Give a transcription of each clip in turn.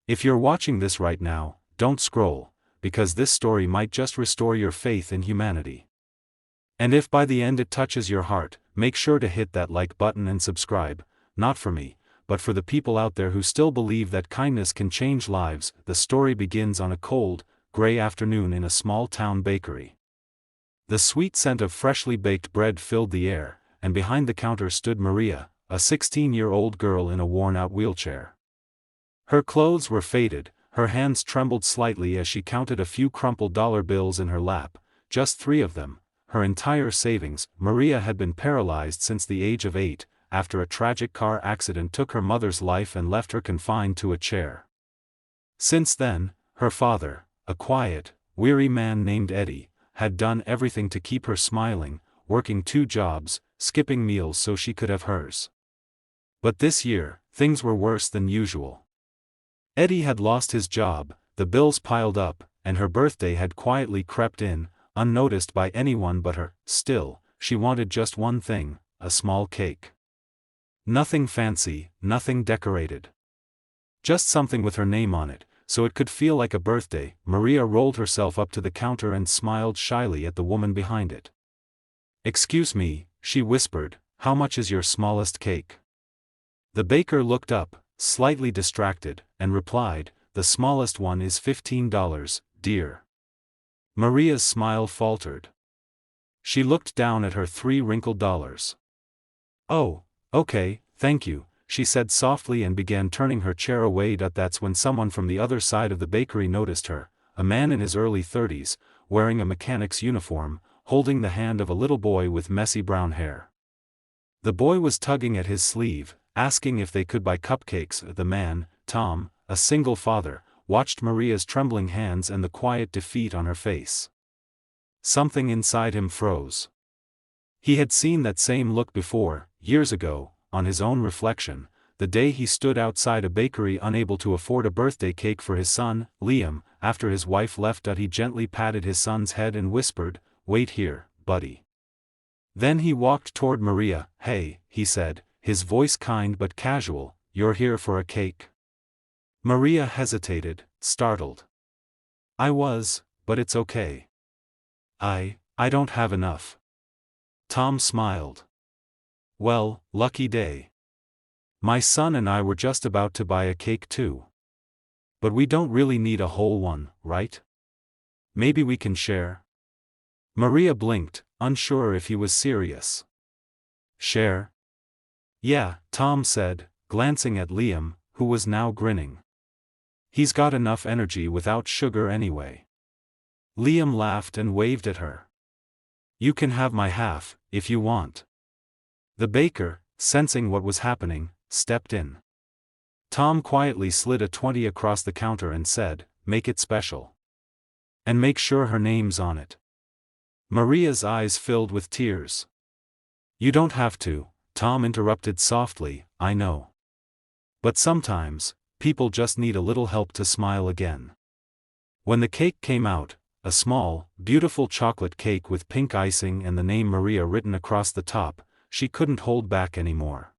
If you're watching this right now, don't scroll, because this story might just restore your faith in humanity. And if by the end it touches your heart, make sure to hit that like button and subscribe, not for me, but for the people out there who still believe that kindness can change lives. The story begins on a cold, gray afternoon in a small town bakery. The sweet scent of freshly baked bread filled the air, and behind the counter stood Maria, a 16-year-old girl in a worn-out wheelchair. Her clothes were faded, her hands trembled slightly as she counted a few crumpled dollar bills in her lap, just 3 of them, her entire savings. Maria had been paralyzed since the age of 8, after a tragic car accident took her mother's life and left her confined to a chair. Since then, her father, a quiet, weary man named Eddie, had done everything to keep her smiling, working 2 jobs, skipping meals so she could have hers. But this year, things were worse than usual. Eddie had lost his job, the bills piled up, and her birthday had quietly crept in, unnoticed by anyone but her. Still, she wanted just one thing, a small cake. Nothing fancy, nothing decorated. Just something with her name on it, so it could feel like a birthday. Maria rolled herself up to the counter and smiled shyly at the woman behind it. "Excuse me," she whispered, "how much is your smallest cake?" The baker looked up, slightly distracted, and replied, "The smallest one is $15, dear." Maria's smile faltered. She looked down at her 3 wrinkled dollars. "Oh, okay, thank you," she said softly and began turning her chair away. That's when someone from the other side of the bakery noticed her, a man in his early 30s, wearing a mechanic's uniform, holding the hand of a little boy with messy brown hair. The boy was tugging at his sleeve, asking if they could buy cupcakes. The man, Tom, a single father, watched Maria's trembling hands and the quiet defeat on her face. Something inside him froze. He had seen that same look before, years ago, on his own reflection, the day he stood outside a bakery unable to afford a birthday cake for his son, Liam. After his wife left, he gently patted his son's head and whispered, "Wait here, buddy." Then he walked toward Maria. "Hey," he said, his voice kind but casual, "you're here for a cake?" Maria hesitated, startled. "I was, but it's okay. I don't have enough." Tom smiled. "Well, lucky day. My son and I were just about to buy a cake too. But we don't really need a whole one, right? Maybe we can share?" Maria blinked, unsure if he was serious. "Share?" "Yeah," Tom said, glancing at Liam, who was now grinning. "He's got enough energy without sugar anyway." Liam laughed and waved at her. "You can have my half, if you want." The baker, sensing what was happening, stepped in. Tom quietly slid a 20 across the counter and said, "Make it special. And make sure her name's on it." Maria's eyes filled with tears. "You don't have to," Tom interrupted softly, "I know. But sometimes, people just need a little help to smile again." When the cake came out, a small, beautiful chocolate cake with pink icing and the name Maria written across the top, she couldn't hold back anymore.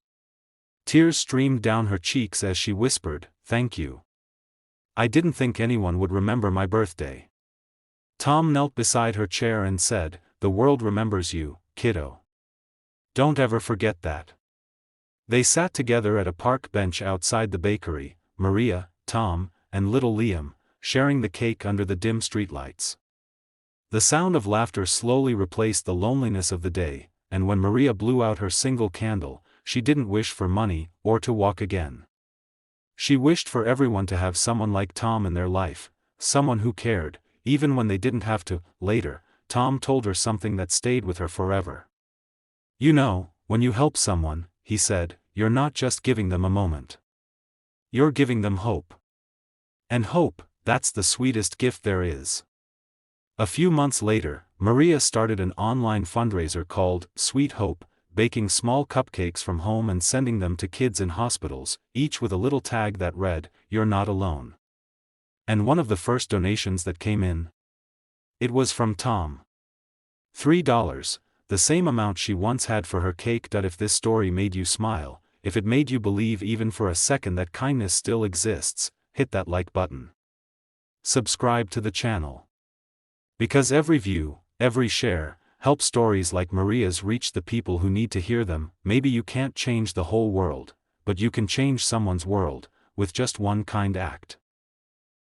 Tears streamed down her cheeks as she whispered, "Thank you. I didn't think anyone would remember my birthday." Tom knelt beside her chair and said, "The world remembers you, kiddo. Don't ever forget that." They sat together at a park bench outside the bakery, Maria, Tom, and little Liam, sharing the cake under the dim streetlights. The sound of laughter slowly replaced the loneliness of the day, and when Maria blew out her single candle, she didn't wish for money, or to walk again. She wished for everyone to have someone like Tom in their life, someone who cared, even when they didn't have to. Later, Tom told her something that stayed with her forever. "You know, when you help someone," he said, "you're not just giving them a moment. You're giving them hope. And hope, that's the sweetest gift there is." A few months later, Maria started an online fundraiser called Sweet Hope, baking small cupcakes from home and sending them to kids in hospitals, each with a little tag that read, "You're not alone." And one of the first donations that came in? It was from Tom. $3, the same amount she once had for her cake. If this story made you smile, if it made you believe even for a second that kindness still exists, hit that like button. Subscribe to the channel. Because every view, every share, helps stories like Maria's reach the people who need to hear them. Maybe you can't change the whole world, but you can change someone's world, with just one kind act.